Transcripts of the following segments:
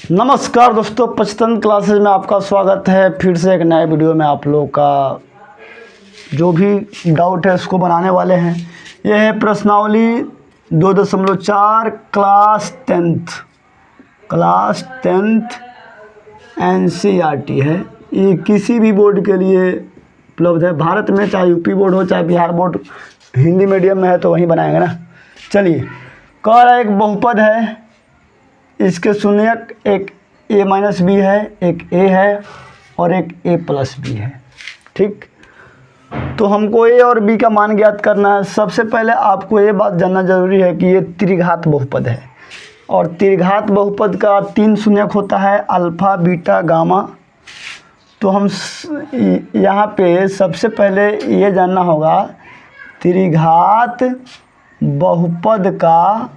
नमस्कार दोस्तों, पंचतंत्र क्लासेज में आपका स्वागत है। फिर से एक नए वीडियो में आप लोगों का जो भी डाउट है उसको बनाने वाले हैं। यह है प्रश्नावली 2.4 क्लास टेंथ NCERT है। ये किसी भी बोर्ड के लिए उपलब्ध है, भारत में, चाहे यूपी बोर्ड हो चाहे बिहार बोर्ड। हिंदी मीडियम में है तो वहीं बनाएंगे ना। चलिए, कह रहा एक बहुपद है, इसके शून्यक एक a-b है, एक a है और एक a+b है। ठीक, तो हमको a और b का मान ज्ञात करना है। सबसे पहले आपको ये बात जानना जरूरी है कि ये त्रिघात बहुपद है और त्रिघात बहुपद का 3 शून्यक होता है, अल्फा, बीटा, गामा। तो हम यहाँ पे सबसे पहले ये जानना होगा त्रिघात बहुपद का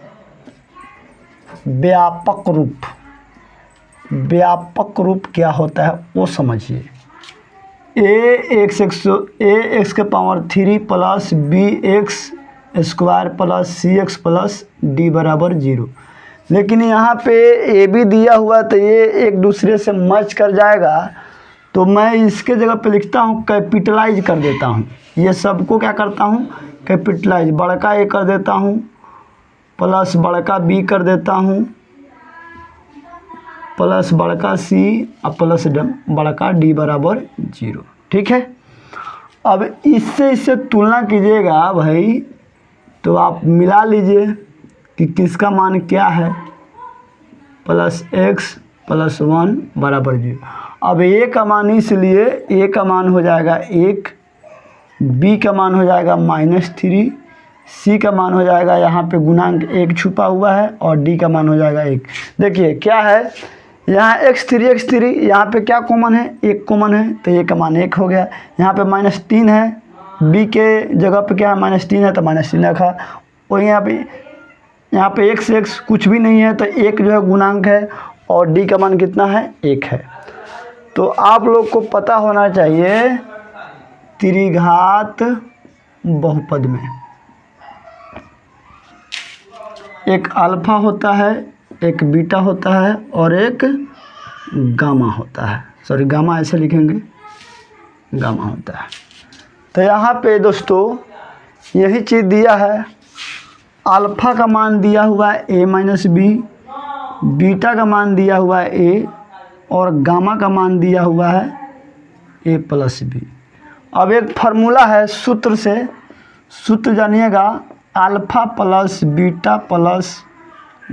व्यापक रूप क्या होता है वो समझिए। ax के power 3 plus bx square plus cx plus d बराबर 0। लेकिन यहाँ पे a भी दिया हुआ तो ये एक दूसरे से मैच कर जाएगा, तो मैं इसके जगह पे लिखता हूँ, कैपिटलाइज कर देता हूँ। ये सबको क्या करता हूँ, कैपिटलाइज। बड़का a कर देता हूँ प्लस बड़का b कर देता हूँ प्लस बड़का c और प्लस बड़का d बराबर 0। ठीक है, अब इससे तुलना कीजिएगा भाई, तो आप मिला लीजिए कि किसका मान क्या है। प्लस x प्लस 1 बराबर 0। अब a का मान, इसलिए a का मान हो जाएगा 1, b का मान हो जाएगा -3, c का मान हो जाएगा, यहाँ पे गुणांक 1 छुपा हुआ है, और d का मान हो जाएगा 1। देखिए क्या है, यहाँ x3 यहाँ पे क्या कॉमन है, 1 कॉमन है, तो a का मान 1 हो गया। यहाँ पे -3 है, b के जगह पे क्या है, -3 है तो -3 रखा। और यहाँ पे x कुछ भी नहीं है तो 1 जो है गुणांक है, और d का मान कितना है, 1 है। तो आप लोग को पता होना चाहिए त्रिघात बहुपद में एक अल्फा होता है, एक बीटा होता है और एक गामा होता है। सॉरी, गामा ऐसे लिखेंगे, गामा होता है। तो यहाँ पे दोस्तों यही चीज़ दिया है, अल्फा का मान दिया हुआ है a-b, बीटा का मान दिया हुआ है a, और गामा का मान दिया हुआ है a+b। अब एक फार्मूला है, सूत्र जानिएगा, alpha plus beta plus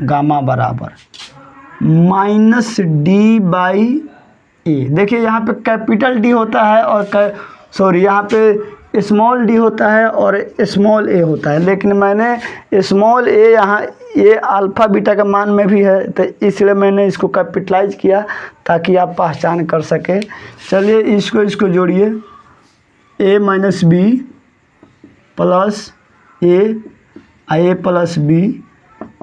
gamma बराबर -d/a। देखिए यहाँ पे कैपिटल D होता है और यहाँ पे स्मॉल d होता है और स्मॉल a होता है, लेकिन मैंने स्मॉल a यहाँ ये अल्फ़ा बीटा का मान में भी है, तो इसलिए मैंने इसको कैपिटलाइज किया ताकि आप पहचान कर सके। चलिए इसको जोड़िए, a-b plus a plus b,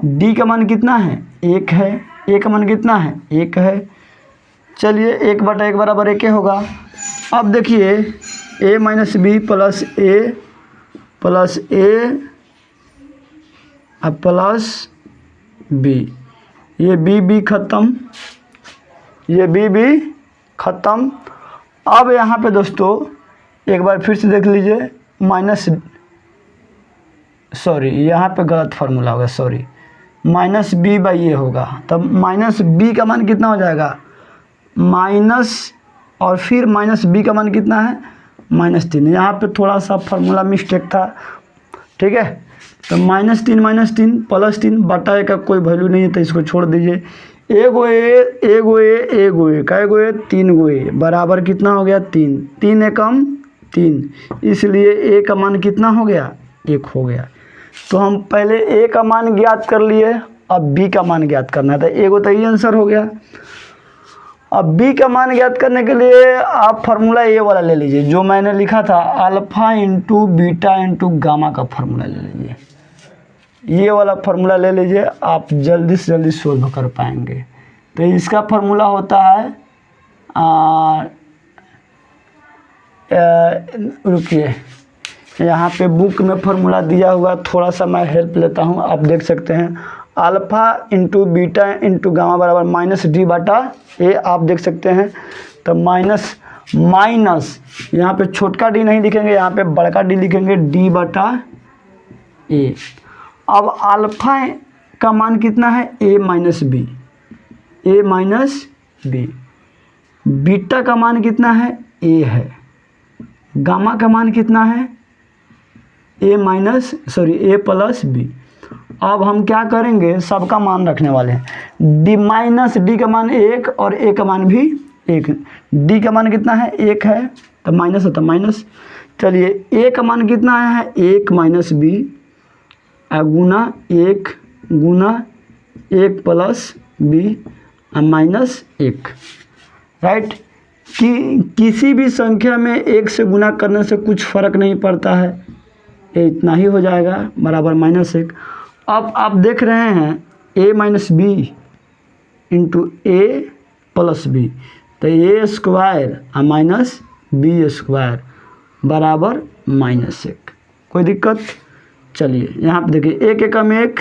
d का मान कितना है, 1 है, a का मान कितना है, 1 है। चलिए 1/1 बराबर 1 होगा। अब देखिए a-b plus a plus b, ये b ख़त्म, ये b ख़त्म। अब यहाँ पे दोस्तों एक बार फिर से देख लीजिए, यहाँ पे गलत फार्मूला होगा, -b/a होगा। तब -b का मान कितना हो जाएगा, माइनस, और फिर -b का मान कितना है, -3। यहाँ पे थोड़ा सा फार्मूला मिस्टेक था। ठीक है, तो -3 प्लस 3 बटा a का कोई वैल्यू नहीं है तो इसको छोड़ दीजिए। एगो ए तीन गो ए बराबर कितना हो गया, 3। 3 एकम 3, इसलिए a का मान कितना हो गया, 1 हो गया। तो हम पहले a का मान ज्ञात कर लिए, अब b का मान ज्ञात करना था। एगो तो ये आंसर हो गया। अब b का मान ज्ञात करने के लिए आप फार्मूला ये वाला ले लीजिए जो मैंने लिखा था, alpha into beta into gamma का फार्मूला ले लीजिए। ये वाला फार्मूला ले लीजिए, आप जल्दी से जल्दी सोल्व कर पाएंगे। तो इसका फार्मूला होता है, रुकिए, यहाँ पे बुक में फार्मूला दिया हुआ, थोड़ा सा मैं हेल्प लेता हूँ। आप देख सकते हैं, alpha into beta into gamma बराबर माइनस डी बटा ए आप देख सकते हैं। तो माइनस यहाँ पे छोटका डी नहीं लिखेंगे, यहाँ पे बड़का डी लिखेंगे, डी बटा ए। अब अल्फ़ा का मान कितना है, ए माइनस बी। बीटा का मान कितना है, ए है। गामा का मान कितना है, ए प्लस बी। अब हम क्या करेंगे, सबका मान रखने वाले हैं। डी माइनस डी का मान 1 और ए का मान भी 1। डी का मान कितना है, 1 है, तो माइनस है, तो माइनस। चलिए ए का मान कितना है, 1 माइनस बी गुना 1 प्लस बी माइनस 1, राइट। कि किसी भी संख्या में 1 से गुना करने से कुछ फ़र्क नहीं पड़ता है, ये इतना ही हो जाएगा बराबर -1। अब आप देख रहे हैं a minus B into A plus B, तो A square minus B square बराबर -1। कोई दिक्कत? चलिए यहाँ पे देखिए, 1 एकम 1,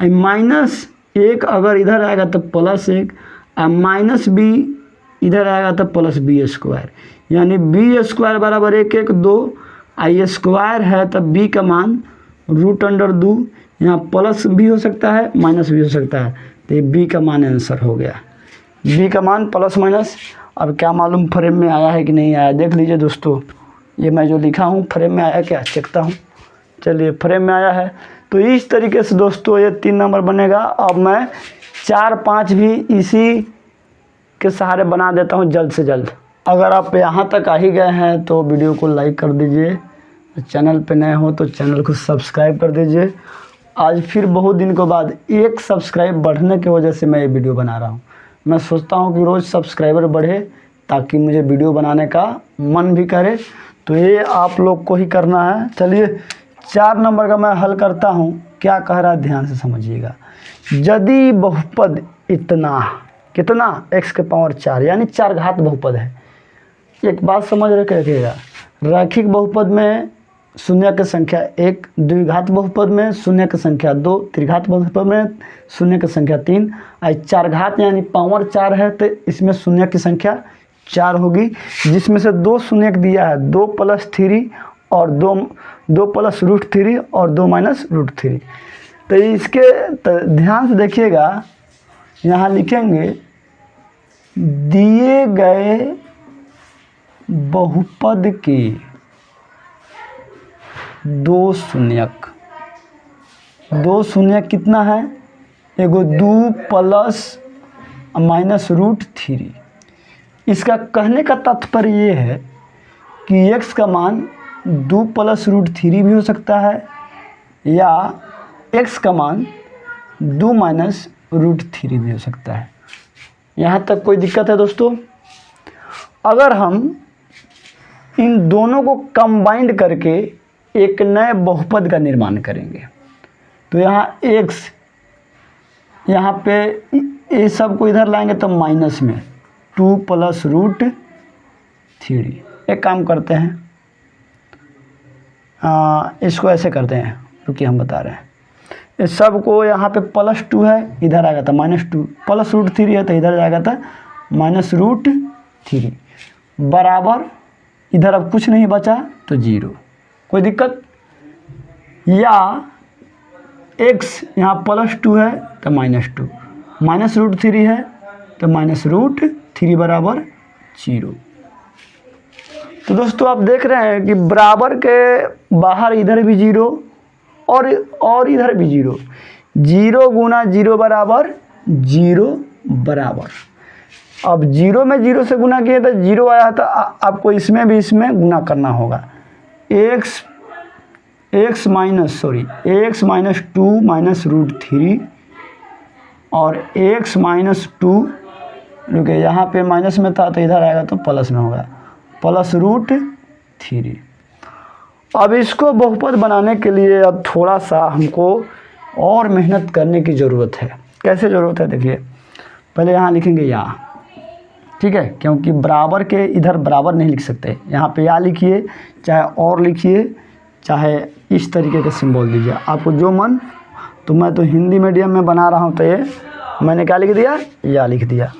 -1 अगर इधर आएगा तो +1, माइनस बी इधर आएगा तो प्लस बी स्क्वायर, यानी बी स्क्वायर बराबर 1 1 2। आई स्क्वायर है तब बी का मान √2, यहाँ प्लस भी हो सकता है माइनस भी हो सकता है, तो ये बी का मान आंसर हो गया। बी का मान प्लस माइनस। अब क्या मालूम फ्रेम में आया है कि नहीं आया, देख लीजिए दोस्तों, ये मैं जो लिखा हूँ फ्रेम में आया क्या, चेकता हूँ। चलिए फ्रेम में आया है। तो इस तरीके से दोस्तों ये 3 नंबर बनेगा। अब मैं 4 5 भी इसी के सहारे बना देता हूँ जल्द से जल्द। अगर आप यहाँ तक आ ही गए हैं तो वीडियो को लाइक कर दीजिए, चैनल पे नए हो तो चैनल को सब्सक्राइब कर दीजिए। आज फिर बहुत दिन के बाद 1 सब्सक्राइब बढ़ने की वजह से मैं ये वीडियो बना रहा हूँ। मैं सोचता हूँ कि रोज़ सब्सक्राइबर बढ़े ताकि मुझे वीडियो बनाने का मन भी करे, तो ये आप लोग को ही करना है। चलिए 4 नंबर का मैं हल करता हूँ, क्या कह रहा है ध्यान से समझिएगा। यदि बहुपद इतना कितना x के पावर 4 यानी 4 घात बहुपद है। एक बात समझ रखिएगा, रैखिक बहुपद में शून्य की संख्या 1, द्विघात बहुपद में शून्य की संख्या 2, त्रिघात बहुपद में शून्य की संख्या 3, और 4 घात यानी पावर 4 है तो इसमें शून्य की संख्या 4 होगी, जिसमें से 2 शून्य दिया है, 2 + 3 और 2 + √3 और 2 - √3। तो इसके ध्यान से देखिएगा, यहाँ लिखेंगे दिए गए बहुपद के 2 शून्यक कितना है, एगो 2 + -√3। इसका कहने का तात्पर्य ये है कि x का मान 2 + √3 भी हो सकता है, या x का मान 2 - √3 भी हो सकता है। यहाँ तक कोई दिक्कत है दोस्तों? अगर हम इन दोनों को कंबाइंड करके एक नए बहुपद का निर्माण करेंगे, तो यहाँ x, यहाँ पे ये सब को इधर लाएंगे तो माइनस में 2 + √3। एक काम करते हैं, इसको ऐसे करते हैं, रुकिए हम बता रहे हैं। इस सब को यहाँ पे +2 है, इधर आएगा था -2, + √3 है तो इधर जाएगा था -√3 बराबर, इधर अब कुछ नहीं बचा तो 0। कोई दिक्कत? या x यहाँ +2 है तो -2, -√3 है तो -√3 बराबर 0। तो दोस्तों आप देख रहे हैं कि बराबर के बाहर इधर भी 0 और इधर भी 0, 0 गुना 0 बराबर 0 बराबर। अब 0 में 0 से गुना किए तो 0 आया, तो आपको इसमें भी इसमें गुना करना होगा। x -2 -√3 और x -2, रुके यहाँ पे माइनस में था तो इधर आएगा तो प्लस में होगा, +√3। अब इसको बहुपद बनाने के लिए अब थोड़ा सा हमको और मेहनत करने की ज़रूरत है। कैसे ज़रूरत है देखिए, पहले यहाँ लिखेंगे या, ठीक है, क्योंकि बराबर के इधर बराबर नहीं लिख सकते, यहाँ पे या लिखिए, चाहे और लिखिए, चाहे इस तरीके का सिंबल दीजिए, आपको जो मन तो मैं तो हिंदी मीडियम में बना रहा हूँ, तो ये मैंने क्या लिख दिया, या लिख दिया।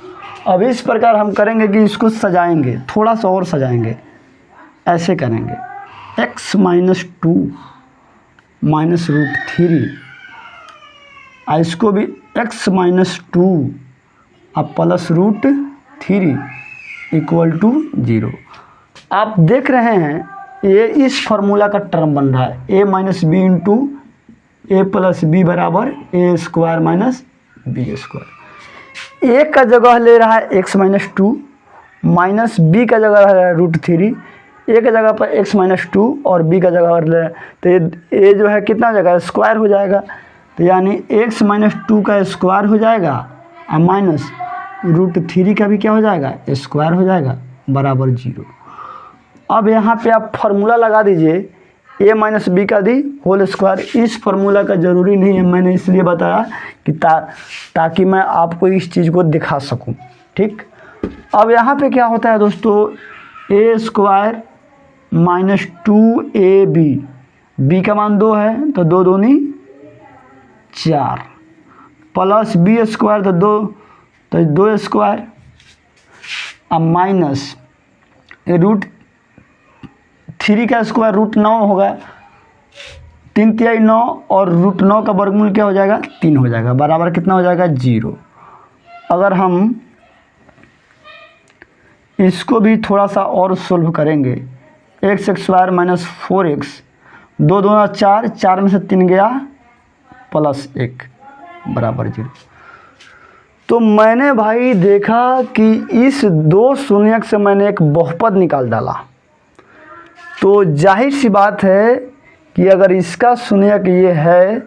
अब इस प्रकार हम करेंगे कि इसको सजाएंगे, थोड़ा सा और सजाएंगे, ऐसे करेंगे x माइनस 2 माइनस रूट 3, इसको भी x माइनस 2 अब प्लस रूट 3 इक्वल टू 0। आप देख रहे हैं ये इस फार्मूला का टर्म बन रहा है, a minus B into A plus B बराबर A square minus B square. A का जगह ले रहा है x माइनस 2, माइनस बी का जगह ले रहा है रूट 3, ए का जगह पर x माइनस 2 और बी का जगह पर ले, तो ये जो है कितना जगह स्क्वायर हो जाएगा, तो यानी x माइनस 2 का स्क्वायर हो जाएगा और माइनस रूट 3 का भी क्या हो जाएगा, स्क्वायर हो जाएगा बराबर 0। अब यहाँ पे आप फार्मूला लगा दीजिए a माइनस बी का दी होल स्क्वायर। इस फार्मूला का ज़रूरी नहीं है, मैंने इसलिए बताया कि ताकि मैं आपको इस चीज़ को दिखा सकूं, ठीक। अब यहाँ पे क्या होता है दोस्तों, a square minus 2ab, b का मान 2 है तो 2 दूनी 4, प्लस बी स्क्वायर तो 2 स्क्वायर, अब माइनस रूट 3 का स्क्वायर रूट 9 होगा, 3 तिहाई 9 और रूट 9 का वर्गमूल क्या हो जाएगा, 3 हो जाएगा, बराबर कितना हो जाएगा 0। अगर हम इसको भी थोड़ा सा और सोल्व करेंगे, x स्क्वायर माइनस 4x, 2 दूना 4, 4 में से 3 गया प्लस 1 बराबर 0। तो मैंने भाई देखा कि इस दो शून्यक से मैंने एक बहुपद निकाल डाला, तो जाहिर सी बात है कि अगर इसका शून्यक ये है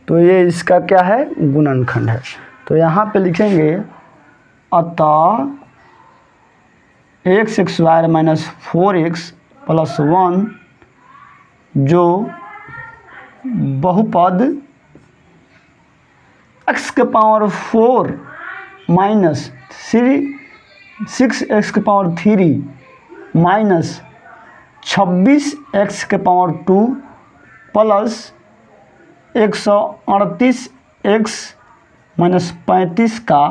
तो ये इसका क्या है, गुणनखंड है। तो यहाँ पे लिखेंगे अतः x square minus 4x plus 1 जो बहुपद x के पावर 4 माइनस 6x के पावर 3 माइनस 26x के पावर 2 प्लस 138x माइनस 35 का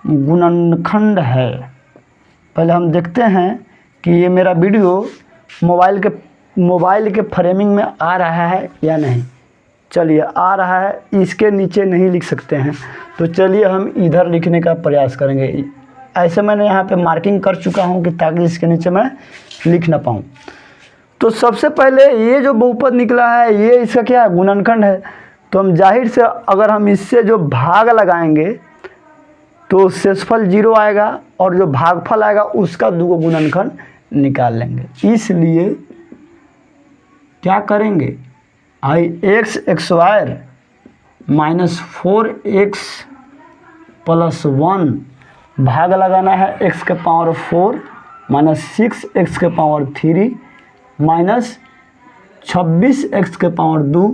गुणनखंड है। पहले हम देखते हैं कि ये मेरा वीडियो मोबाइल के फ्रेमिंग में आ रहा है या नहीं। चलिए आ रहा है, इसके नीचे नहीं लिख सकते हैं, तो चलिए हम इधर लिखने का प्रयास करेंगे। ऐसे मैंने यहाँ पे मार्किंग कर चुका हूँ कि ताकि इसके नीचे मैं लिख ना पाऊँ। तो सबसे पहले ये जो बहुपद निकला है ये इसका क्या है, गुणनखंड है। तो हम जाहिर से अगर हम इससे जो भाग लगाएंगे तो शेषफल 0 आएगा और जो भागफल आएगा उसका 2 गुणनखंड निकाल लेंगे। इसलिए क्या करेंगे, x square minus 4x plus 1 भाग लगाना है x के पावर 4 माइनस 6x के पावर 3 माइनस 26x के पावर 2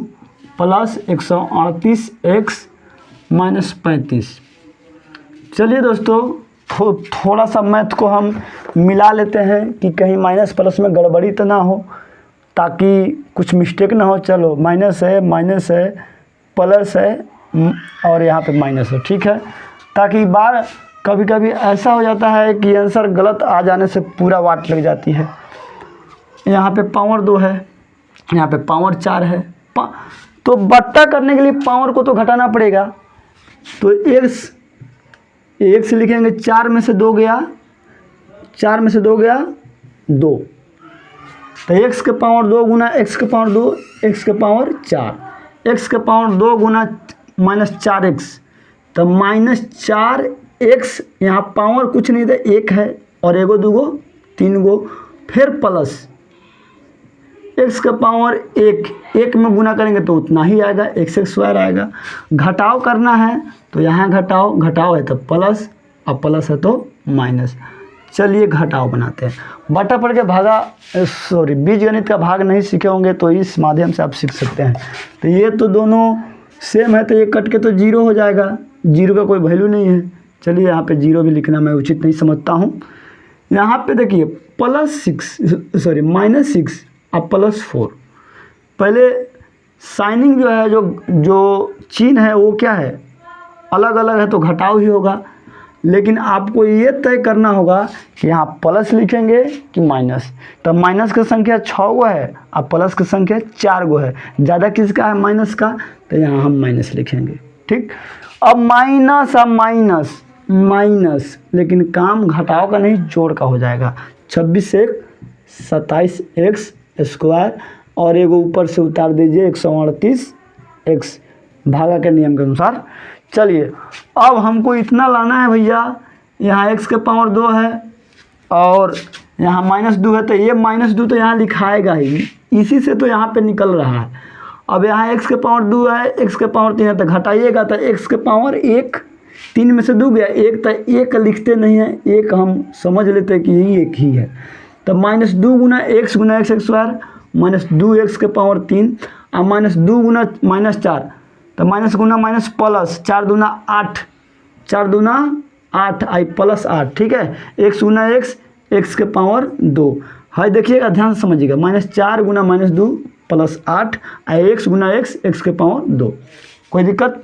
प्लस 138x माइनस 35। चलिए दोस्तों थोड़ा सा मैथ को हम मिला लेते हैं कि कहीं माइनस प्लस में गड़बड़ी तो ना हो, ताकि कुछ मिस्टेक ना हो। चलो माइनस है प्लस है और यहाँ पे माइनस है, ठीक है। ताकि बार कभी कभी ऐसा हो जाता है कि आंसर गलत आ जाने से पूरा वाट लग जाती है। यहाँ पे पावर 2 है, यहाँ पे पावर 4 है, तो बट्टा करने के लिए पावर को तो घटाना पड़ेगा। तो x लिखेंगे, 4 में से 2 गया 2, तो x के पावर 2 गुना x के पावर 2 x के पावर 4, x के पावर 2 गुना माइनस 4x, तो माइनस 4x, यहाँ पावर कुछ नहीं था 1 है और 1 2 3 गो, फिर प्लस x का पावर 1 में गुना करेंगे तो उतना ही आएगा, x स्क्वायर आएगा। घटाव करना है तो यहाँ घटाव है तो प्लस, अब प्लस है तो माइनस। चलिए घटाव बनाते हैं। बटा पढ़ के बीजगणित का भाग नहीं सीखे होंगे तो इस माध्यम से आप सीख सकते हैं। तो ये तो दोनों सेम है तो ये कट के तो 0 हो जाएगा, 0 का कोई वैल्यू नहीं है। चलिए यहाँ पे 0 भी लिखना मैं उचित नहीं समझता हूँ। यहाँ पे देखिए माइनस 6 अब प्लस 4, पहले साइनिंग जो है, जो चिन्ह है वो क्या है, अलग अलग है तो घटाव ही होगा। लेकिन आपको ये तय करना होगा कि यहाँ प्लस लिखेंगे कि माइनस। तब माइनस की संख्या 6 गो है और प्लस की संख्या 4 गो है, ज़्यादा किसका है, माइनस का, तो यहाँ हम माइनस लिखेंगे। ठीक, अब माइनस माइनस, लेकिन काम घटाव का नहीं जोड़ का हो जाएगा। 26 एक 27 एक्स स्क्वायर और एगो ऊपर से उतार दीजिए 138 एक्स, भागा के नियम के अनुसार। चलिए अब हमको इतना लाना है भैया, यहाँ x के पावर 2 है और यहाँ -2 है, तो ये -2 तो यहाँ लिखाएगा ही, इसी से तो यहाँ पे निकल रहा है। अब यहाँ x के पावर 2 है, x के पावर 3 है, तो घटाइएगा तो x के पावर 1, 3 में से 2 गया 1, तो 1 लिखते नहीं है, 1 हम समझ लेते हैं कि यही 1 ही है। तो -2 गुना x स्क्वायर -2x के पावर 3 और -2 गुना -4, तो माइनस गुना माइनस प्लस 4 दूना 8, 4 दूना 8 आई प्लस 8। ठीक है, x गुना x के पावर 2 है, देखिएगा ध्यान से समझिएगा, -4 गुना -2 प्लस 8 आई x गुना x के पावर 2। कोई दिक्कत,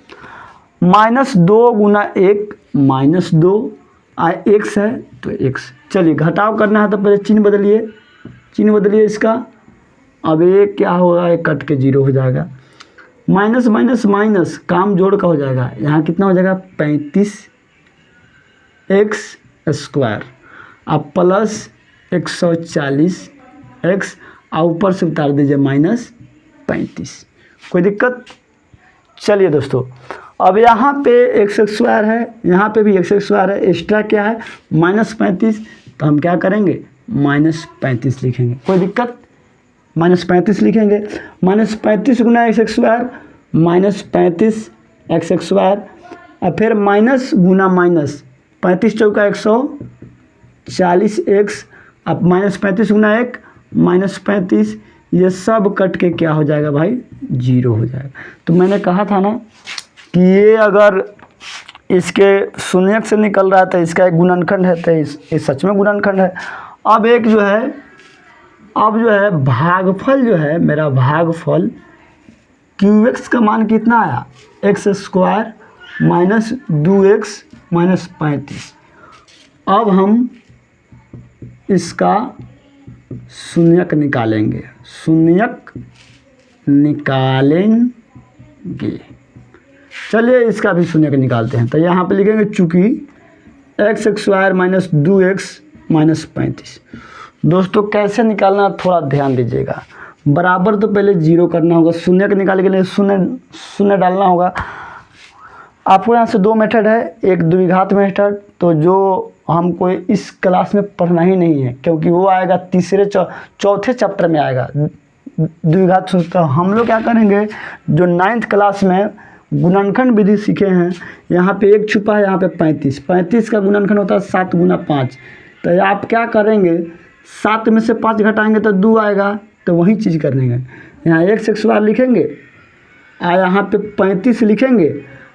-2 गुना 1 -2 आई x है तो x। चलिए घटाव करना है तो पहले चिन्ह बदलिए इसका। अब ये क्या होगा, ये कट के 0 हो जाएगा। माइनस माइनस माइनस काम जोड़ का हो जाएगा, यहाँ कितना हो जाएगा 35 एक्स स्क्वायर, अब प्लस 140 एक्स और ऊपर से उतार दीजिए -35। कोई दिक्कत। चलिए दोस्तों, अब यहाँ पे एक्स स्क्वायर है, यहाँ पे भी एक्स स्क्वायर है, एक्स्ट्रा क्या है -35, तो हम क्या करेंगे -35 लिखेंगे। कोई दिक्कत, -35 लिखेंगे। -35 गुना एक्स स्क्वायर -35 एक्स स्क्वायर और फिर माइनस गुना माइनस 35 चौका 140 एक्स, अब -35 गुना 1 -35, ये सब कट के क्या हो जाएगा भाई 0 हो जाएगा। तो मैंने कहा था ना कि ये अगर इसके शून्यक से निकल रहा है तो इसका एक गुणनखंड है, तो ये सच में गुणनखंड है। अब एक जो है, अब जो है भागफल जो है मेरा, भागफल QX का मान कितना आया, एक्स स्क्वायर -2x -35। अब हम इसका शून्यक निकालेंगे, चलिए इसका भी शून्यक निकालते हैं। तो यहाँ पे लिखेंगे चूँकि एक्स स्क्वायर -2x -35। दोस्तों कैसे निकालना थोड़ा ध्यान दीजिएगा, बराबर तो पहले 0 करना होगा, शून्य के निकालने के लिए शून्य डालना होगा। आपको यहाँ से 2 मेथड है, एक द्विघात मेथड, तो जो हमको इस क्लास में पढ़ना ही नहीं है क्योंकि वो आएगा चौथे चैप्टर में आएगा द्विघात सूत्र। तो हम लोग क्या करेंगे, जो 9th क्लास में गुणनखंड विधि सीखे हैं, यहाँ पे 1 छुपा है, यहाँ पे 35 का गुणनखंड होता है 7 गुना 5। तो आप क्या करेंगे, 7 में से 5 घटाएंगे तो 2 आएगा, तो वही चीज़ करने हैं। यहाँ एक्स स्क्वायर लिखेंगे और यहाँ पे 35 लिखेंगे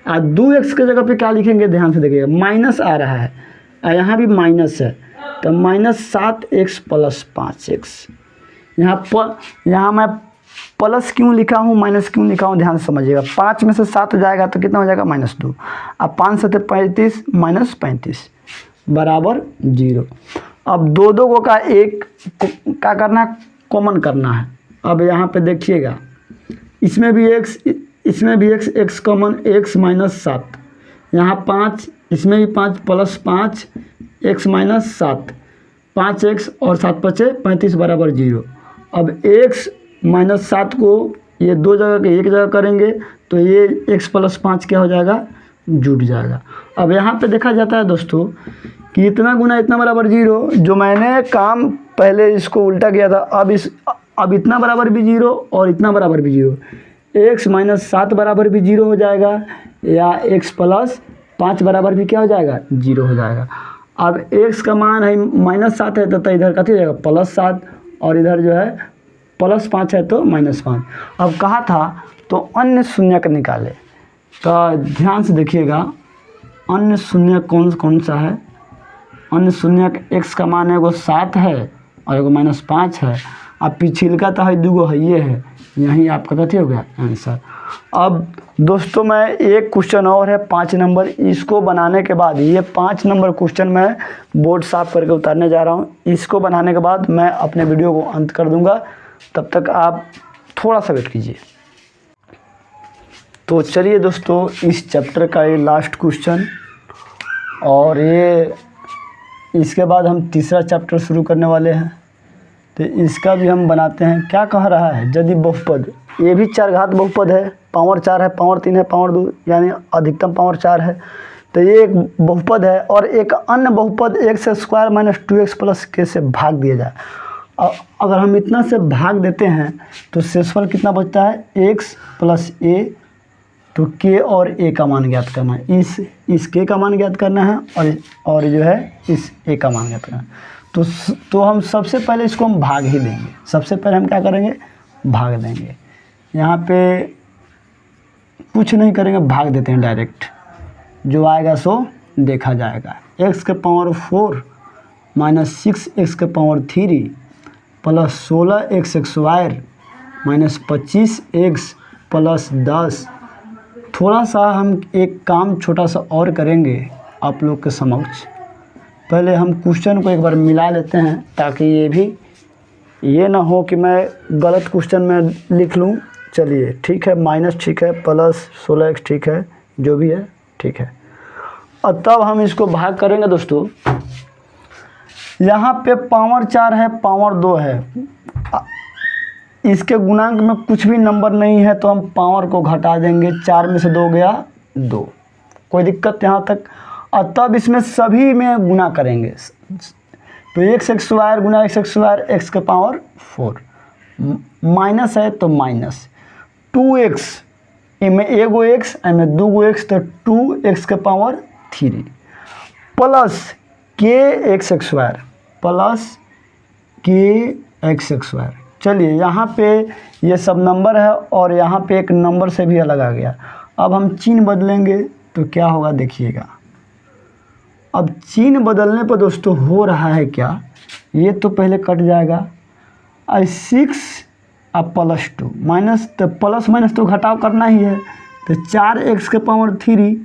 और 2x के जगह पे क्या लिखेंगे, ध्यान से देखिएगा, माइनस आ रहा है और यहाँ भी माइनस है, तो -7x + 5x। यहाँ मैं प्लस क्यों लिखा हूँ, माइनस क्यों लिखा हूँ, ध्यान से समझिएगा। 5 में से 7 जाएगा तो कितना हो जाएगा -2, अब 5 से 35 -35 बराबर 0। अब दो को का एक क्या करना है, कॉमन करना है। अब यहाँ पे देखिएगा, इसमें भी x कॉमन, x -7, यहाँ 5, इसमें भी 5 + 5 x -7, 5x और 7 बचे 35 बराबर 0। अब x -7 को ये 2 जगह के 1 जगह करेंगे तो ये x + 5 क्या हो जाएगा, जुट जाएगा। अब यहाँ पे देखा जाता है दोस्तों कि इतना गुना इतना बराबर 0, जो मैंने काम पहले इसको उल्टा किया था, अब इतना बराबर भी 0 और इतना बराबर भी 0, x -7 बराबर भी 0 हो जाएगा, या x + 5 बराबर भी क्या हो जाएगा, 0 हो जाएगा। अब x का मान है -7 है तो इधर कथी हो जाएगा +7, और इधर जो है +5 है तो -5। अब कहा था तो अन्य शून्यक निकाले, तो ध्यान से देखिएगा अन्य शून्यक कौन सा है। अन्य शून्यक x का मान है वो 7 है और एगो -5 है, अब पिछिलका तो है दूगो है, ये है, यहीं आपका कथी हो गया आंसर। अब दोस्तों मैं एक क्वेश्चन और है 5 नंबर, इसको बनाने के बाद ये 5 नंबर क्वेश्चन मैं बोर्ड साफ करके उतारने जा रहा हूँ। इसको बनाने के बाद मैं अपने वीडियो को अंत कर दूँगा, तब तक आप थोड़ा सा वेट कीजिए। तो चलिए दोस्तों, इस चैप्टर का ये लास्ट क्वेश्चन, और ये इसके बाद हम तीसरा चैप्टर शुरू करने वाले हैं। तो इसका भी हम बनाते हैं। क्या कह रहा है, यदि बहुपद, ये भी 4 घात बहुपद है, पावर 4 है, पावर 3 है, पावर 2 यानी अधिकतम पावर 4 है। तो ये एक बहुपद है और एक अन्य बहुपद x² - 2x + k से भाग दिया जाए। अगर हम इतना से भाग देते हैं तो शेषफल कितना बचता है, x + a। तो k और a का मान ज्ञात करना है, इस k का मान ज्ञात करना है और जो है इस a का मान ज्ञात करना है। तो हम सबसे पहले इसको हम भाग ही देंगे। सबसे पहले हम क्या करेंगे, भाग देंगे। यहाँ पे कुछ नहीं करेंगे, भाग देते हैं डायरेक्ट, जो आएगा सो देखा जाएगा। x⁴ - 6x⁻³ + 16x² - 25x + 10। थोड़ा सा हम एक काम छोटा सा और करेंगे आप लोग के समक्ष। पहले हम क्वेश्चन को एक बार मिला लेते हैं, ताकि ये ना हो कि मैं गलत क्वेश्चन में लिख लूँ। चलिए ठीक है, माइनस ठीक है, प्लस 16x ठीक है, जो भी है ठीक है। और तब हम इसको भाग करेंगे दोस्तों। यहाँ पे पावर 4 है, पावर 2 है, इसके गुणांक में कुछ भी नंबर नहीं है, तो हम पावर को घटा देंगे। 4 में से 2 गया 2, कोई दिक्कत यहाँ तक। और तब इसमें सभी में गुना करेंगे। तो x² × x² x⁴ माइनस है तो माइनस 2x, इनमें एगो x, इनमें दूगो x, तो 2x⁻³ plus kx² plus kx²। चलिए यहाँ पे ये सब नंबर है और यहाँ पे एक नंबर से भी अलग आ गया। अब हम चिन्ह बदलेंगे तो क्या होगा देखिएगा। अब चिन्ह बदलने पर दोस्तों हो रहा है क्या, ये तो पहले कट जाएगा। 6 अब +2 माइनस, तो प्लस माइनस तो घटाव करना ही है, तो 4x⁻³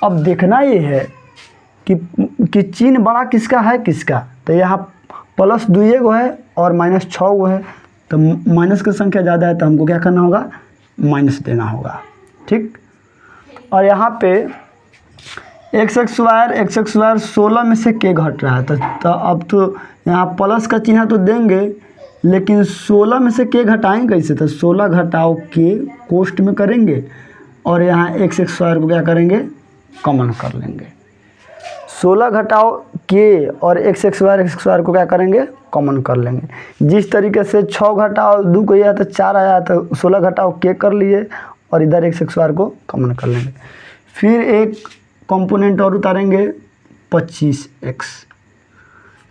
अब देखना ये है कि चिन्ह बड़ा किसका है किसका। तो यहाँ +2 गो है और -6 गो है, तो माइनस की संख्या ज़्यादा है, तो हमको क्या करना होगा, माइनस देना होगा। ठीक। और यहाँ पे x² 16 में से k घट रहा है, तो अब तो यहाँ प्लस का चिन्ह तो देंगे, लेकिन 16 में से k घटाएंगे कैसे। तो 16 घटाओ k कोष्ठ में करेंगे और यहाँ x² को क्या करेंगे, कॉमन कर लेंगे। 16 घटाओ k और x² को क्या करेंगे, कॉमन कर लेंगे। जिस तरीके से 6 घटाओ 2 को आया तो 4 आया, तो 16 घटाओ k कर लिए और इधर x² को कॉमन कर लेंगे। फिर एक कंपोनेंट और उतारेंगे 25x।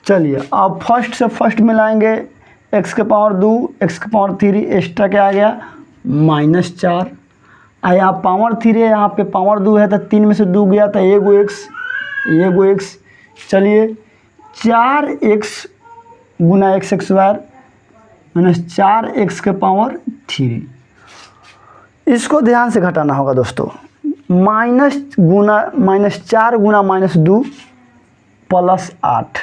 चलिए अब फर्स्ट से फर्स्ट मिलाएंगे, x⁻² x⁻³ एक्स्ट्रा क्या आ गया, -4। यहाँ पावर 3 है, यहाँ पे पावर 2 है, तो 3 में से 2 गया, तो एगो x। चलिए 4x गुना x² - 4x⁻³ इसको ध्यान से घटाना होगा दोस्तों। -4 गुना -2 +8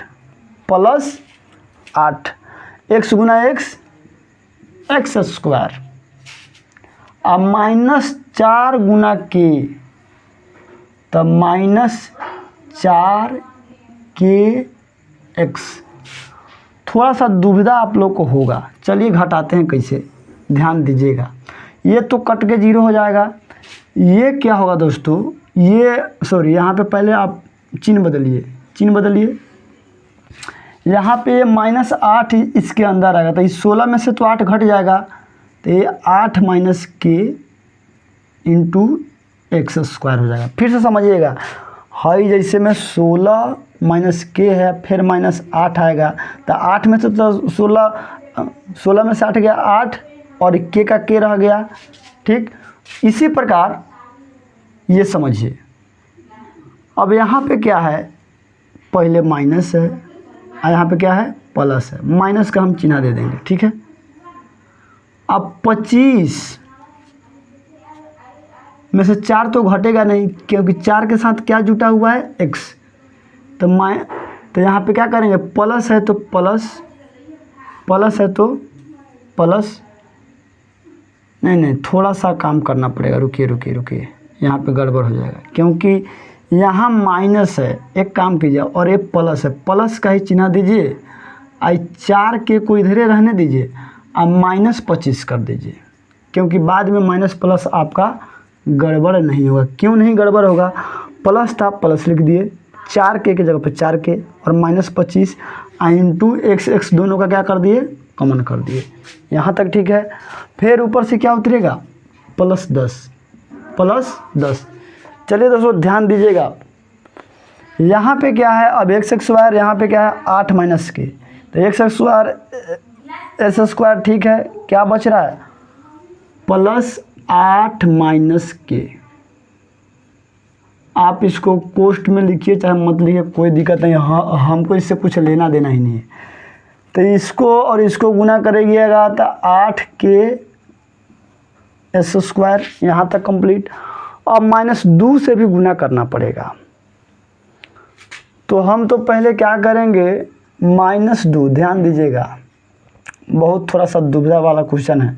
x गुना x x²। अब -4 गुना k, तब -4kx। थोड़ा सा दुविधा आप लोग को होगा, चलिए घटाते हैं कैसे, ध्यान दीजिएगा। ये तो कट के 0 हो जाएगा। ये क्या होगा दोस्तों, ये सॉरी, यहाँ पे पहले आप चिन्ह बदलिए। यहाँ पे -8 इसके अंदर आएगा, तो इस 16 में से तो 8 घट जाएगा, तो ये 8 - k × x² हो जाएगा। फिर से समझिएगा, हाई जैसे में 16 - k है, फिर -8 आएगा, तो 8 में से तो 16 में से 8 गया 8 और k का k रह गया। ठीक, इसी प्रकार ये समझिए। अब यहाँ पे क्या है, पहले माइनस है और यहाँ पे क्या है, प्लस है। माइनस का हम चिन्ह दे देंगे, ठीक है, अब 25 में से 4 तो घटेगा नहीं, क्योंकि 4 के साथ क्या जुटा हुआ है, x। तो यहाँ पे क्या करेंगे, प्लस है तो प्लस, प्लस है तो प्लस, नहीं थोड़ा सा काम करना पड़ेगा, रुकिए, यहाँ पे गड़बड़ हो जाएगा, क्योंकि यहाँ माइनस है। एक काम कीजिए, और ये प्लस है, प्लस का ही चिन्ह दीजिए, आई 4 के को इधरे रहने दीजिए, अब -25 कर दीजिए, क्योंकि बाद में माइनस प्लस आपका गड़बड़ नहीं होगा। क्यों नहीं गड़बड़ होगा, प्लस था प्लस लिख दिए, 4 के जगह पे 4 के, और -25 इंटू x दोनों का क्या कर दिए, कॉमन कर दिए। यहाँ तक ठीक है। फिर ऊपर से क्या उतरेगा, +10, +10। चलिए दोस्तों ध्यान दीजिएगा, यहाँ पे क्या है, अब x² यहाँ पे क्या है, 8 माइनस के, तो x² s², ठीक है, क्या बच रहा है, +8 माइनस के। आप इसको कोष्ठ में लिखिए चाहे मत लिखिए, कोई दिक्कत नहीं, हमको इससे कुछ लेना देना ही नहीं है। तो इसको और इसको गुना करेंगे तो 8 के s², यहाँ तक कंप्लीट। अब -2 से भी गुना करना पड़ेगा, तो हम तो पहले क्या करेंगे, -2, ध्यान दीजिएगा, बहुत थोड़ा सा दुविधा वाला क्वेश्चन है।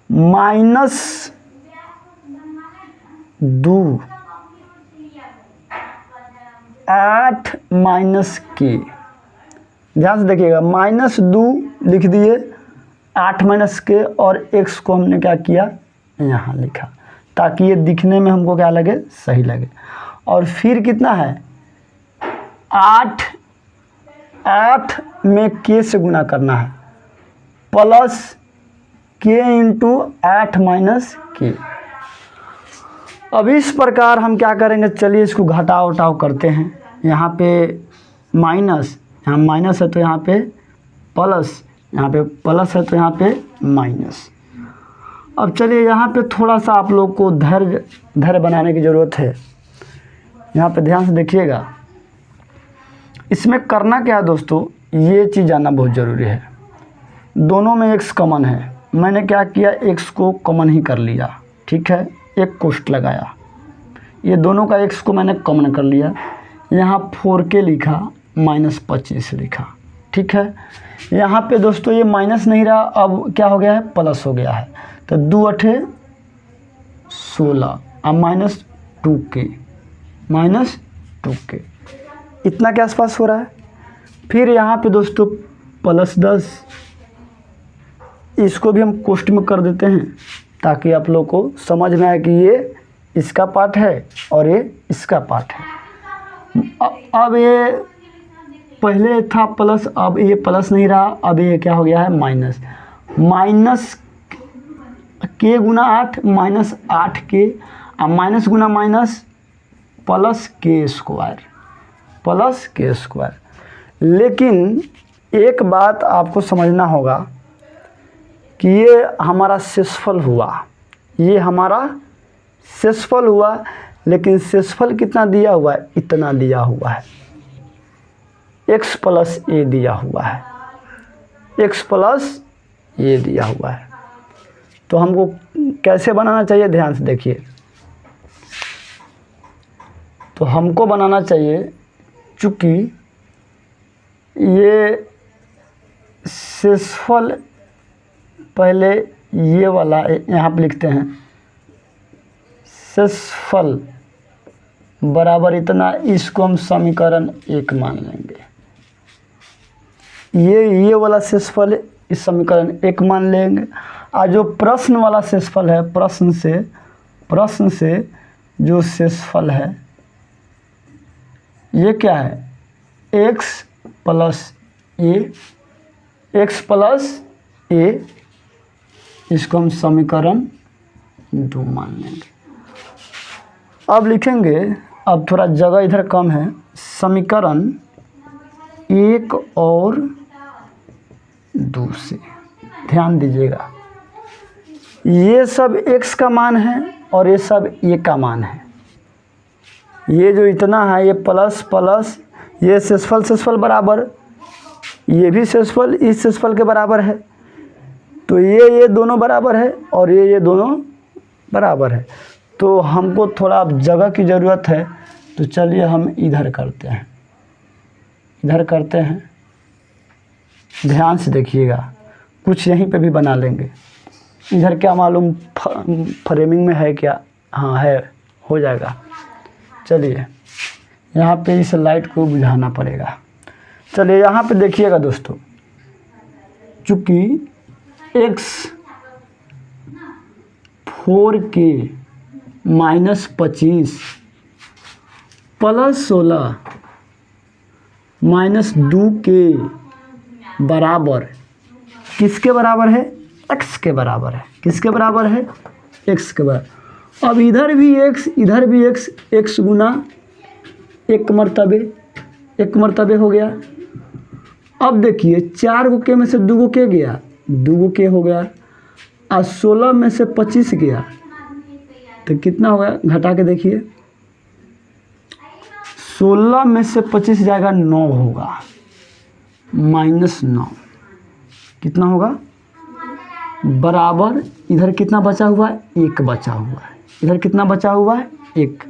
-2, 8 माइनस के, ध्यान से देखिएगा, -2 लिख दिए, 8 माइनस के, और x को हमने क्या किया, यहाँ लिखा, ताकि ये दिखने में हमको क्या लगे, सही लगे। और फिर कितना है, 8 में k से गुना करना है, प्लस k इंटू 8 माइनस के। अब इस प्रकार हम क्या करेंगे, चलिए इसको घटाव उठाव करते हैं। यहाँ पे माइनस, यहाँ माइनस है तो यहाँ पे प्लस, यहाँ पे प्लस है तो यहाँ पे माइनस। अब चलिए यहाँ पे थोड़ा सा आप लोग को धैर्य बनाने की ज़रूरत है। यहाँ पे ध्यान से देखिएगा, इसमें करना क्या है दोस्तों, ये चीज़ जानना बहुत ज़रूरी है। दोनों में x कॉमन है, मैंने क्या किया, x को कॉमन ही कर लिया, ठीक है, एक कोष्ठ लगाया, ये दोनों का x को मैंने कॉमन कर लिया, यहाँ 4k लिखा, -25 लिखा, ठीक है। यहाँ पे दोस्तों ये माइनस नहीं रहा, अब क्या हो गया है, प्लस हो गया है, तो 2 8 16, अब -2k, इतना के आसपास हो रहा है। फिर यहाँ पे दोस्तों +10, इसको भी हम कोष्ठ में कर देते हैं, ताकि आप लोग को समझ में आए कि ये इसका पार्ट है और ये इसका पार्ट है। अब ये पहले था प्लस, अब ये प्लस नहीं रहा, अब ये क्या हो गया है, माइनस के गुना 8 -8k, अब माइनस गुना माइनस +k²। लेकिन एक बात आपको समझना होगा कि ये हमारा शेषफल हुआ, लेकिन शेषफल कितना दिया हुआ है, इतना दिया हुआ है, x + a दिया हुआ है, तो हमको कैसे बनाना चाहिए, ध्यान से देखिए। तो हमको बनाना चाहिए, चूँकि ये शेषफल पहले ये वाला यहाँ पे लिखते हैं, शेषफल बराबर इतना, इसको हम समीकरण 1 मान लेंगे। ये वाला शेषफल इस समीकरण 1 मान लेंगे, और जो प्रश्न वाला शेषफल है, प्रश्न से जो शेषफल है, ये क्या है, x + a, इसको हम समीकरण 2 मान लेंगे। अब लिखेंगे, अब थोड़ा जगह इधर कम है, समीकरण 1 और 2 से ध्यान दीजिएगा, ये सब x का मान है और ये सब a का मान है। ये जो इतना है, ये प्लस, ये शेषफल बराबर, ये भी शेषफल इस शेषफल के बराबर है। तो ये दोनों बराबर है और ये दोनों बराबर है। तो हमको थोड़ा जगह की ज़रूरत है, तो चलिए हम इधर करते हैं, इधर करते हैं। ध्यान से देखिएगा, कुछ यहीं पे भी बना लेंगे। इधर क्या मालूम फ्रेमिंग में है क्या? हाँ है, हो जाएगा। चलिए यहाँ पे इस लाइट को बुझाना पड़ेगा। चलिए यहाँ पे देखिएगा दोस्तों, चूँकि x 4k -25 + 16 -2k बराबर किसके बराबर है? x के बराबर है। किसके बराबर है? x के बराबर। अब इधर भी x, इधर भी x, x गुना 1 मरतबे हो गया। अब देखिए 4 को k में से 2 को k गया, 2 को k हो गया, और 16 में से 25 गया, तो कितना होगा? घटा के देखिए, 16 में से 25 जाएगा 9 होगा, -9 कितना होगा? बराबर इधर कितना बचा हुआ है? 1 बचा हुआ है। इधर कितना बचा हुआ है? 1।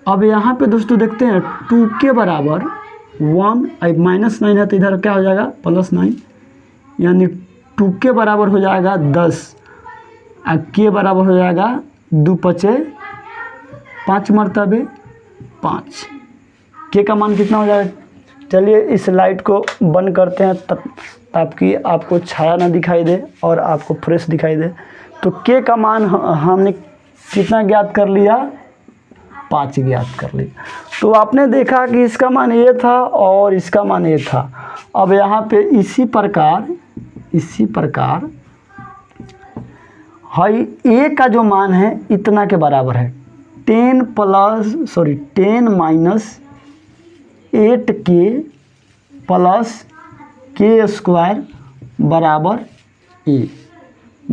अब यहाँ पे दोस्तों देखते हैं 2k बराबर 1, अब -9 है तो इधर क्या हो जाएगा? +9, यानी 2k बराबर हो जाएगा 10, और k बराबर हो जाएगा 2 × 5 मरतबे 5। k का मान कितना हो जाएगा? चलिए इस लाइट को बंद करते हैं ताकि आपको छाया ना दिखाई दे और आपको फ्रेश दिखाई दे। तो k का मान हमने कितना ज्ञात कर लिया? 5 ज्ञात कर लिया। तो आपने देखा कि इसका मान ये था और इसका मान ये था। अब यहाँ पे इसी प्रकार a का जो मान है इतना के बराबर है, 10 -8k + k²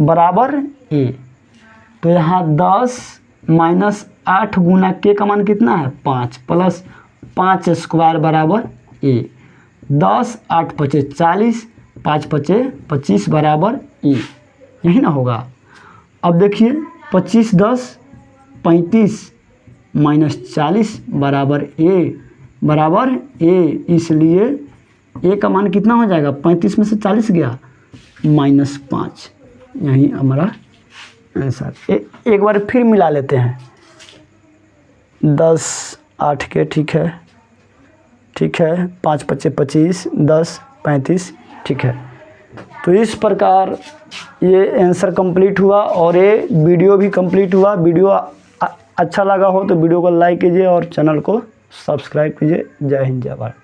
बराबर a। तो यहाँ 10 -8 गुना k का मान कितना है? 5 + 5² बराबर a। 10 8 × 5 = 40, 5 × 5 = 25 बराबर a। यही ना होगा। अब देखिए 25 × 10 = 35 -40 बराबर a, इसलिए a का मान कितना हो जाएगा? 35 में से 40 गया, -5। यही हमारा आंसर। एक बार फिर मिला लेते हैं। 10 8k ठीक है, 5 × 5 = 25, 10 35 ठीक है। तो इस प्रकार ये आंसर कंप्लीट हुआ और ये वीडियो भी कंप्लीट हुआ। वीडियो अच्छा लगा हो तो वीडियो को लाइक कीजिए और चैनल को सब्सक्राइब कीजिए। जय हिंद, जय भारत।